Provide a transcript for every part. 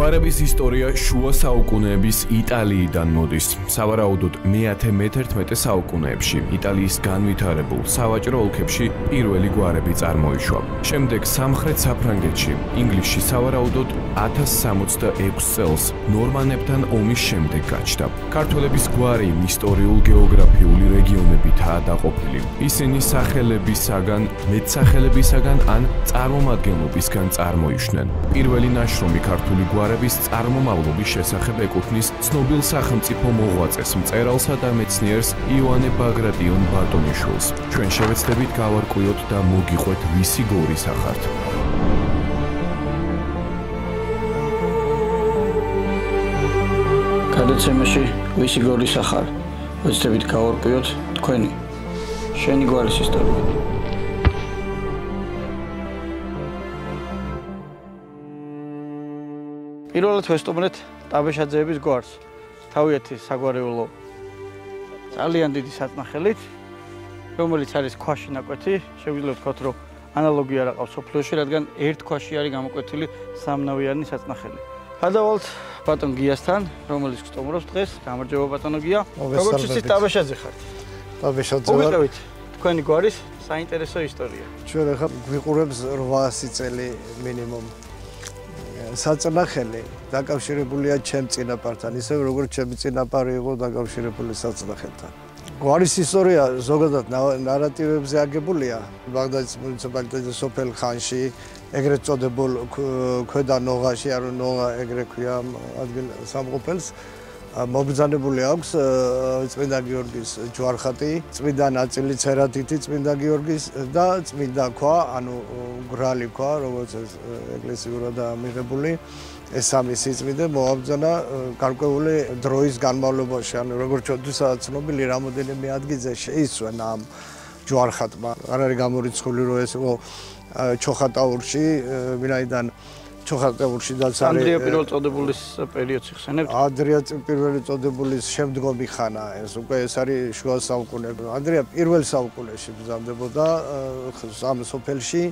გვარების ისტორია შუა საუკუნეების იტალიიდან მოდის. სავარაუდოდ მე-11 საუკუნეებში იტალიის განვითარებულ სავაჭრო ოლქებში პირველი გვარები წარმოიშვა. შემდეგ სამხრეთ საფრანგეთში, ინგლისში სავარაუდოდ 1066 წელს ნორმანებთან ომის შემდეგ გაჩნდა. ქართველების გვარი ისტორიულ-გეოგრაფიული რეგიონებითაა დაყოფილი. ისინი სახელებისაგან, მეტსახელებისაგან ან წარმომადგენლობისგან წარმოიშნენ. პირველი ნაშრომი ქართული გვარების წარმომავლობის შესახებ ეკუთვნის ცნობილ სახელმწიფო მოღვაწეს, მწერალსა და მეცნიერს იოანე ბაგრატიონ ბატონიშვილს. ჩვენ შევეცდებით გავარკვიოთ და მოგიყვეთ ვისი გორის ახართ. გადაცემაში ვისი გორის ახარ, ვეცდებით გავარკვიოთ თქვენი შენი გვარის ისტორია. პირველად ვესტუმრეთ ტაბეშაძეების გვარს, თავიანთი საგვარეულო ძალიან დიდი საწნახელით, რომელიც არის ქვაში ნაკვეთი, შეგვიძლია ვთქვათ, რომ ანალოგია არ აყავს სოფლიოში, რადგან ერთ ქვაში არის გამოკვეთილი სამნავიანი საწნახელი. გადავალთ ბატონ გიასთან, რომელიც გსტუმრობს დღეს. გამარჯობა ბატონო გია. როგორც იცით, ტაბეშაძე ხართ. ტაბეშაძე ვარ. მოგიტევით თქვენი გვარის საინტერესო ისტორია. ჩვენ ახლა გვიყურებს 800 წელი მინიმუმ. საწნახელი დაკავშირებულია ჩემ წინაპართან, ისე როგორც ჩემი წინაპარი იყო დაკავშირებული საწნახელთან. გვარის ისტორია ზოგადად ნარატივებზე აგებულია. ბაღდადის მუნიციპალიტეტის სოფელ ხანში, ეგრეთ წოდებულ ქვედა ნოღაში, ანუ ნოღა ეგრე ქვია ადგილ სამყოფელს. მობრძანებული აქვს წმინდა გიორგის ჯვარხატი, წმინდა ნაწილი ცერადითი წმინდა გიორგის და წმინდა ქვა, ანუ გრალი ქვა, როგორც ეკლესიურადაა მიღებული. ეს სამი სიწმინდე მოაბრძანა გარკვეული დროის განმავლობაში, ანუ როგორც ჩვენთვისაც ცნობილი რამოდენიმე ადგილზე შეისვენა ამ ჯვარხატმა. არ არის გამორიცხული, რომ ეს იყო ჩოხატაურში, ვინაიდან ჩოხატაურში დაც არის ანდრია პირველ წოდებულის პერიოდს იხსენებთ? ანდრია პირველი წოდებულის შემდგომი ხანა, ეს უკვე ეს არის შუა საუკუნეები. ანდრია პირველ საუკუნეში ბრძანდებოდა ამ სოფელში,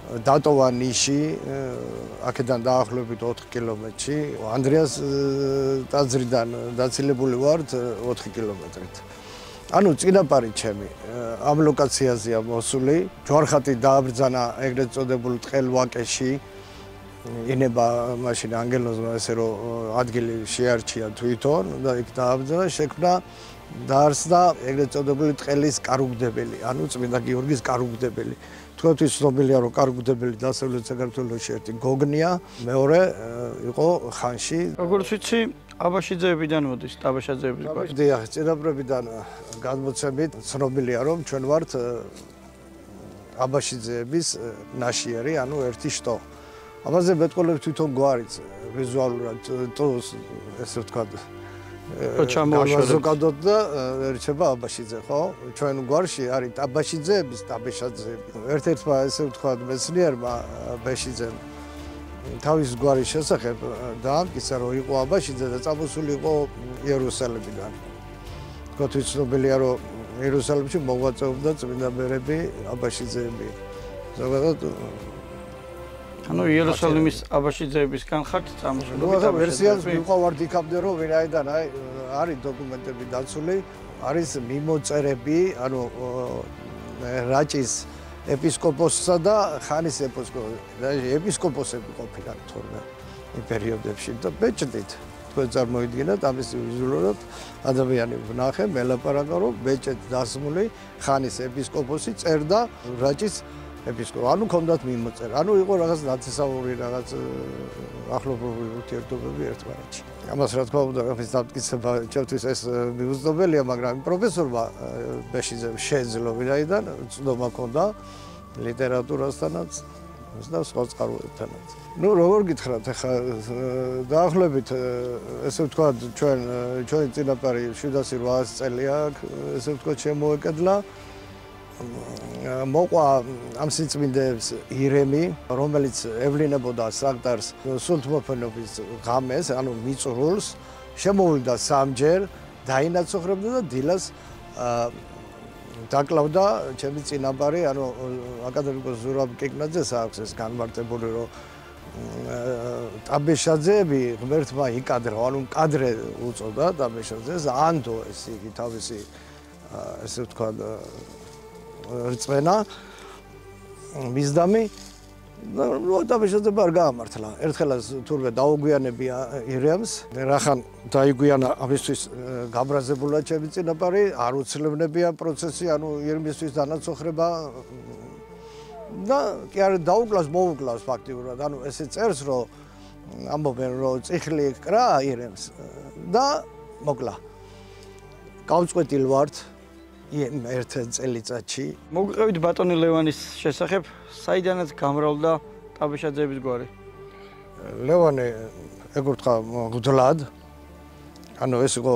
დატოვა ნიში, აქედან დაახლოებით 4 კილომეტრში. ანდრიას ტაძრიდან დაცილებული ვართ 4 კილომეტრით. ანუ წინაპარი ჩემი ამ ლოკაციაზეა მოსული. ჯვარხატი დააბრძანა ეგრეთ წოდებულ ტყელ ვაკეში. ინება მაშინ ანგელოზმა ესე რომ ადგილი შეარჩია თვითონ და იქ დააბრძანა, შექმნა დაარსდა ეგრეთ წოდებული ტყელის კარუგდებელი, ანუ წმინდა გიორგის კარუგდებელი. თქვენთვის ცნობილია, რომ კარუგდებელი დასავლეთ საქართველოში ერთი გოგნია, მეორე იყო ხანში. როგორც ვიცი, აბაშიძეებიდან მოდის ტაბეშაძეების გვარი. დიახ, წინაპრებიდან გადმოცემით ცნობილია, რომ ჩვენ ვართ აბაშიძეების ნაშიერი, ანუ ერთი შტო. ამაზე მეტყოლებს თვითონ გვარიც ვიზუალურად ესე ვთქვათ ჩამოაშორებთ და რჩება აბაშიძე, ხო? ჩვენ გვარში არის აბაშიძეების ტაბეშაძეები. ერთ-ერთმა ესე ვთქვათ მეცნიერმა ბეშიძემ თავის გვარის შესახებ დაამტკიცა, რომ იყო აბაშიძე და წამოსული იყო იერუსალიმიდან. თქვათ ცნობილია, რომ იერუსალიმში მოღვაწეობდა წმინდა მერები აბაშიძეები. ზოგადად ანუ იერუსალიმის აბაშიძეებისგან ხართ წამოსული. ვერსიას მივყავართ იქამდე, რომ ვინაიდან არის დოკუმენტები დაცული, არის მიმოწერები, ანუ რაჭის ეპისკოპოსსა და ხანის ეპისკოპოსები ყოფილან თორემ იმ პერიოდებში და ბეჭდით. თქვენ წარმოიდგინეთ ამის ვიზუალურად ადამიანი ვნახე, მელაპარაკა, რომ ბეჭდით დასმული ხანის ეპისკოპოსი წერდა რაჭის ეპისკოპოსი, ანუ ქონდათ მიმოწერა. ანუ იყო რაღაც ნათესაური, რაღაც ახლობლივი ურთიერთობები ერთმანეთში. ამას რა თქმა უნდა, ამის დამტკიცება ჩემთვის ეს მიუძლებელია, მაგრამ პროფესორმა ბეშიძემ შეეძლო, ვინაიდან ცნობა ჰქონდა ლიტერატურასთანაც და სხვა წყაროებთანაც. ნუ როგორ გითხრათ, ახლა დაახლოებით ესე ვთქვათ, ჩვენი წინაპარი 700-800 წელია, ესე ვთქვათ, შემოეკედლა. მოყვა ამ სიწმინდეებს ირემი, რომელიც ევლინებოდა საკტარს სულთმოფენობის ღამეს, ანუ მიწურულს, შემოვიდა სამჯერ, დაინაცოხრებდა და დილას დაკლავდა ჩემი წინაპარი, ანუ აკადემიკოს ზურაბ კიკნაძეს აქვს ეს განმარტებული, რომ ტაბეშაძეები ღმერთმა იკადრა, ანუ კადრე უწოდა ტაბეშაძეს, ანდო ეს იგი თავისი ესე ვთქვათ რწმენა მისდამი და ტაბეშაძე არ გაამართლა. ერთხელაც თურმე დაუგვიანებია ირემს, რახან დაიგვიანა ამისთვის გაბრაზებულა ჩემი წინაპარი, არ უცლებნებია პროცესი, ანუ ირმისთვის დანაცოხრება და კი არა დაუკლავს, მოუკლავს ფაქტიურად. ანუ ესე წერს, რომ ამბობენ, რომ წიხლი კრა ირემს და მოკლა. გავწყვეტილ ვართ ერთ წელიწადში. მოგვიყევით ბატონი ლევანის შესახებ, საიდანაც გამრავლდა ტაბეშაძეების გვარი. ლევანი ეგურთხა მღვდლად. ანუ ეს იყო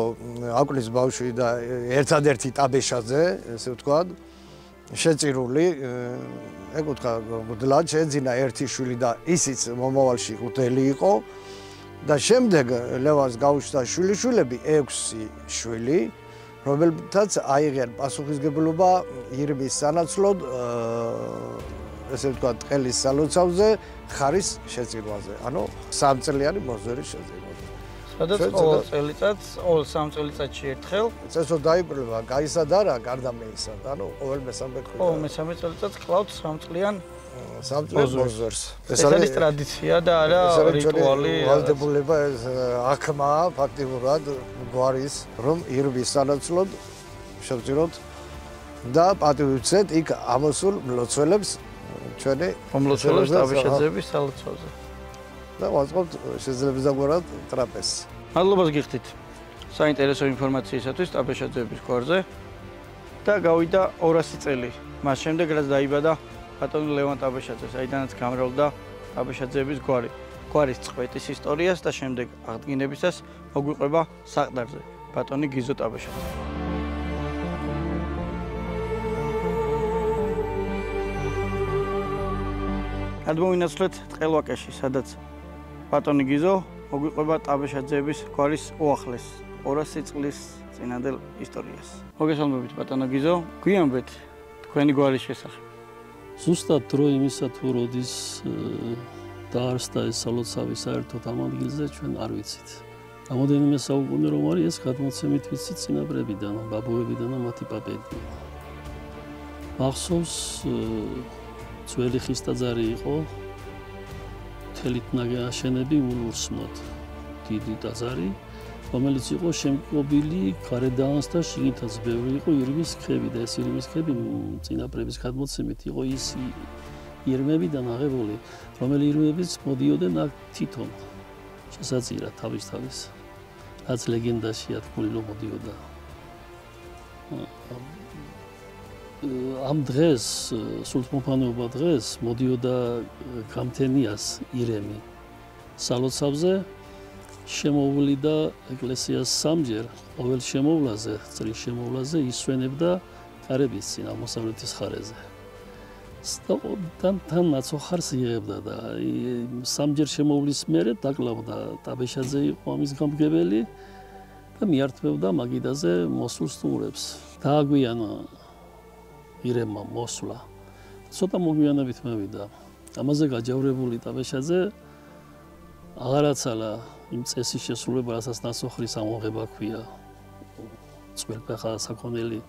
აკლის ბავშვი და ერთადერთი ტაბეშაძე, ესე ვთქვათ. შეწირული, ეგურთხა მღვდლად, შეძინა ერთი შვილი და ისიც მომავალში მღვდელი იყო. და შემდეგ ლევანს გაუჩნდა შვილიშვილები 6 შვილი. რომელთაც აიღიან პასუხისგებლობა ირმის სანაცვლოდ ესე ვთქვათ ყელის სალოცავზე ხარის შეწირვაზე ანუ 3 წლიანი მოზვერის შეწირვაზე სადაც ყოველ წელიწადს ყოველ 3 წელიწადში ერთხელ წესო დაიბრუნება გაისადარა გარდა მეისა ანუ ყოველ მესამე ყოველ მესამე წელიწადს კლავთ 3 წლიან 3 წლიან მოზვერს ეს არის ტრადიცია და არა რიტუალი ვალდებულება აქმა ფაქტიურად გვარის რომ ირმის სანაცვლოდ შევწიროთ და პატივიცეთ იქ ამოსულ მლოცველებს ჩვენი მომლოცველებს ტაბეშაძეების სალოცავზე და ვაწყობთ შესაძლებლად ტრაპეზს. მადლობას გიხდით საინტერესო ინფორმაციისათვის ტაბეშაძეების გვარზე და გავიდა 200 წელი მას შემდეგ რაც დაიბადა ბატონი ლევან ტაბეშაძე, საიდანაც გამრავლდა ტაბეშაძეების გვარი. გვარის წყვეტის ისტორიას და შემდეგ აღდგინებისას მოგვიყვება საყდარზე ბატონი გიზო ტაბეშაძე. გადმოვინაცვლეთ ტყელვაკეში, სადაც ბატონი გიზო მოგვიყვება ტაბეშაძეების გვარის უახლეს 200 წლის წინანდელ ისტორიას. მოგესალმებით ბატონო გიზო, გვიანბეთ თქვენი გვარის შესახებ. ზუსტად დრო იმისა თუ როდის დაარსდა ეს სალოცავი საერთოდ ამ ადგილზე ჩვენ არ ვიცით. რამოდენიმე საუკუნე რომ არის ეს გადმოცემით ვიცით წინაპრებიდან, ბაბუებიდან და მათი პაპებიდან. მახსოვს ძველი ხის ტაძარი იყო თელით ნაგაშენები ულურსმოთ დიდი ტაძარი რომელიც იყო შემკობილი გარედანაც და შიგნითაც ბევრი იყო ირმის ქები და ეს ირმის ქები წინაპრების გადმოცემით იყო ის ირმებიდან აღებული რომელი ირმებიც მოდიოდნენ აქ თვითონ შესაძირა თავის რაც ლეგენდაშია თქმული რომ მოდიოდა ამ დღეს სულთმოფანეობა დღეს მოდიოდა გამთენიას ირემი სალოცავზე შემოვლიდა ეკლესიას სამჯერ ყოველ შემოვლაზე წრის შემოვლაზე ისვენებდა კარების წინ აღმოსავლეთის ხარეზე თან ნაცოხარს იღებდა და სამჯერ შემოვლის მერე დაკლავდა ტაბეშაძე იყო ამის გამგებელი და მიართმევდა მაგიდაზე მოსულ სტუმრებს დააგვიანა ირემმა მოსვლა ცოტა მოგვიანებით მევიდა ამაზე გაჯავრებული ტაბეშაძე აღარაცალა იმ წესის შესრულება, რასაც ნაცოხრის ამოღება ქვია. წყვილფეხა საქონელი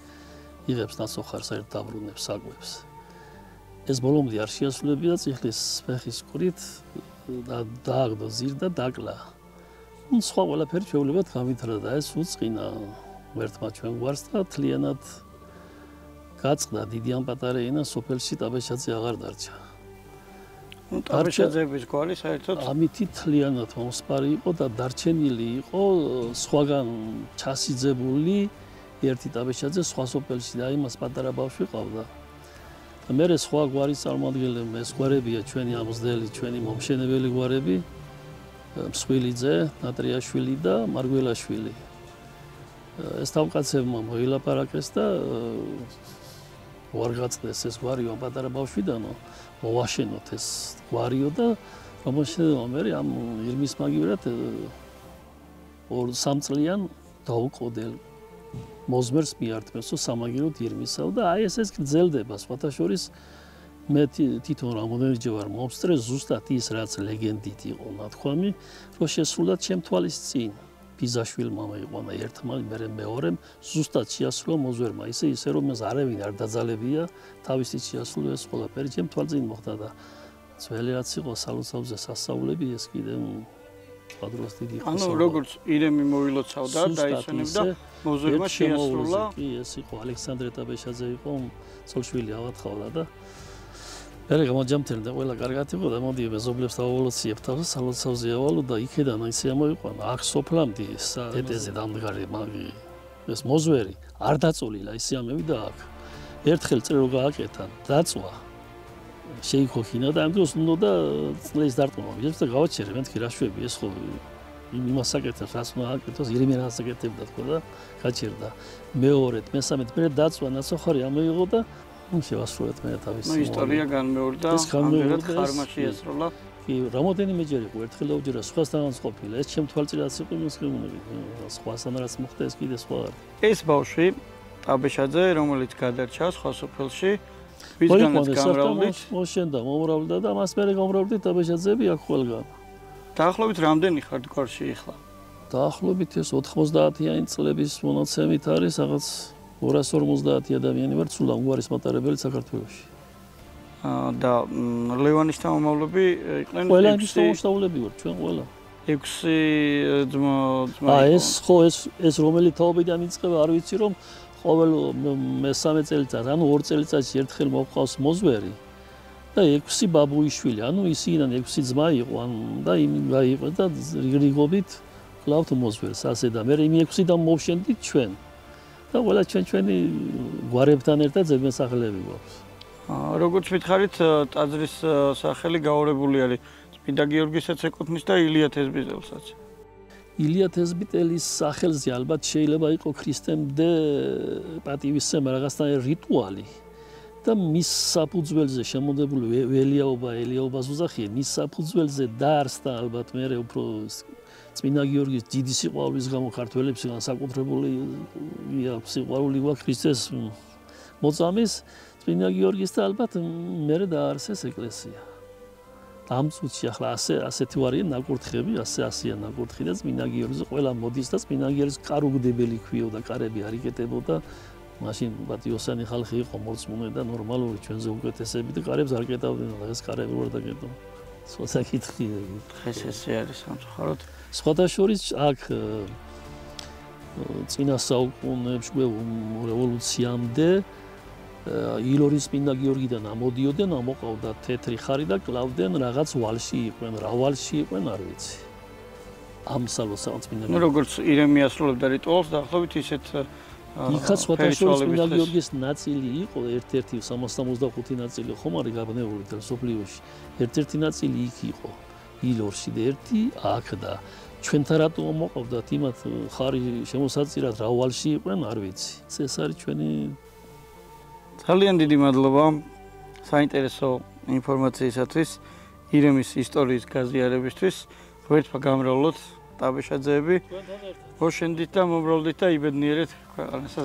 იღებს ნაცოხარს ერთ დაბრუნებს საკვებს. ეს ბოლომდე არ შეასრულებია წიხლის ფეხის ყრით და დააგდო ზირ და დაკლა. სხვა ყველაფერი ჩვეულებად გამითრა და ეს უწყინა ღმერთმა ჩვენ გვარს და თლიანად გაწყდა დიდი ან პატარა ენა სოფელში ტაბეშაძე აღარ დარჩა. ტაბეშაძეების გვარი საერთოდ ამითი თლიანად მომსპარი იყო და დარჩენილი იყო სხვაგან ჩასიძებული ერთი ტაბეშაძე სხვა სოფელში და იმას პატარა ბავშვი ყავდა. და მერე სხვა გვარის წარმომადგენლები, ეს გვარებია ჩვენი ამზდელი, ჩვენი მომშენებელი გვარები, მსხვილიძე, ნატრიაშვილი და მარგველაშვილი. ეს თავკაცებმა მოილაპარაკეს და ვარ გაწდეს ეს გვარიო პატარა ბავშვიდანო მოვაშენოთ ეს გვარიო და მომშენებელმა მერე ამ ირმის მაგივრად 2-3 წლიან დაუყოდელ მოზმერს მიართმევსო სამაგიეროდ ირმისავ და აი ეს გრძელდება სხვათა შორის მე თვითონ რამოდენჯერ ვარ მომსწრე ზუსტად ის რაც ლეგენდით იყო ნათქვამი, რომ შესრულად ჩემ თვალის წინ ბიზაშვილმა მოიყვანა ერთმა, მერე მეორემ, ზუსტად შეასრულა მოზვერმა, ისე რომ მას არავინ არ დაძალებია, თავისი შეასრულა ეს ყველაფერი ჩემ თვალწინ მოხდა და ძველი რაც იყო სალოცავზე სასწაულები ეს კიდე პადროს დიდი ხსოვდა. ანუ როგორც ირემი მოილოცავდა და ისენებდა მოზვერმა შეასრულა. კი, ეს იყო ალექსანდრე ტაბეშაძე იყო, ცოლშვილი ავათხავდა და მერე გამოჯამთერდა ყველა კარგად იყო და მოდი მეზობლებს დავავალოციებ თავს სალოცავზე ავალო და იქედან ისე ამოიყვანა აქ სოფლამდე ეტეზე დამდგარი მაგი ეს მოზვერი არ დაწოლილა ისე ამევიდა აქ ერთხელ წრე რო გააკეთა დაწვა შეიქოქინა და ამ დროს უნდა წლის დარტყმა ვიდეს და გავაჩერე მეთქი რა შვები ეს ხო იმას აკეთებს რაც უნდა აკეთოს ირიმიანას აკეთებდა თქო და გაჩერდა მეორედ მესამედ მე დაწვა ნაცოხარი ამოიღო და შევასრულეთ მე თავის ისტორია განმეორდა ამერად ხარმა შეასრულა კი რამოდენიმეჯერ იყო ერთხელ დავჯერა სხვასთანაც ყოფილა ეს ჩემ თვალწინაც იყო მოსკრიმუნები სხვასთან რაც მოხდა ეს კიდე სხვა ეს ბავშვი ტაბეშაძე რომელიც გადარჩა სხვა სოფელში ვისგანაც გამრავლდით მოშენდა მომრავლდა და მას მერე გამრავლდით ტაბეშაძეები აქ ყველგან დაახლოებით რამდენი ხართ გვარში ახლა დაახლოებით ეს 90-იანი წლების მონაცემით არის რაღაც 250 ადამიანი ვარ სულ ამგვარის მატარებელი საქართველოში. და ლევანის თანამომავლები იყვნენ 6 ყველა ის თანამშრომლები ვარ ჩვენ ყველა. 6 ძმა ეს ხო ეს რომელი თაობიდან იწყება არ ვიცი რომ ყოველ მესამე წელიწადს ანუ 2 წელიწადში ერთხელ მოყავს მოზვერი და 6 ბაბუიშვილი ანუ ისინი 6 ძმა იყო ანუ და იმ გაიყო და რიგობით კლავთ მოზვერს ასე და მე იმ 6-დან მოვშენდით ჩვენ და ყველა ჩვენი გვარებთან ერთად ზედმესახლეები გვაქვს. როგორც მითხარით, ტაძრის სახელი გაორებული არის წმინდა გიორგისაც ეკუთვნის და ილია თესბიტელსაც. ილია თესბიტელის სახელზე ალბათ შეიძლება იყო ქრისტემდე პატივისცემა რაღაცნაირი რიტუალი და მის საფუძველზე შემოდებული ელიაობას უძახია, მის საფუძველზე დაარსდა ალბათ მე უფრო წმინდა გიორგის დიდი სიყვარულის გამო ქართველებს განსაკუთრებული სიყვარული გვაქვს ქრისტეს მოწამის წმინდა გიორგის და ალბათ მერე დაარსეს ეკლესია. ამ წუთში ახლა ასეთი ვარია ნაკურთხები, ასეა ნაკურთხი და წმინდა გიორგის ყველა მოდის და წმინდა გიორგის კარუგდებელი ქვიოდა, კარები არ იკეტებოდა. მაშინ პატიოსანი ხალხი იყო მორწმუნე და ნორმალური ჩვენზე უკეთესები და კარებს არ კეტავდნენ, ეს კარები ვერ დაკეტო. სხვა კითხია. დღეს ესე არის სამწუხაროდ. სხვათა შორის აქ წინა საუკუნეებში რევოლუციამდე ილორის წმინდა გიორგიდან ამოდიოდნენ, ამოყავდა თეთრი ხარი და კლავდნენ რაღაც ვალში იყვნენ, რა ვალში იყვნენ არ ვიცი. ამ სალოცავად წმინდა გიორგი. როგორც ირემი ასრულებდა რიტუალს, დაახლოებით ისეთ იქაც სხვათა შორის წმინდა გიორგის ნაწილი იყო, ერთ-ერთი 365 ნაწილი ხომ არის გაბნეული და სოფლიოში. ერთ-ერთი ნაწილი იქ იყო. ილორში და ერთი აქ და ჩვენთან რატო მოყავდათ იმათ ხარი შემოსაწირად რა ვალში იყვნენ არ ვიცი. ეს არის ჩვენი ძალიან დიდი მადლობა საინტერესო ინფორმაციისათვის, ირემის ისტორიის გაზიარებისთვის. ღმერთმა გამრავლოთ ტაბეშაძეები. მოშენდით და მომრავლდით და იბედნიერეთ ქვეყანასა.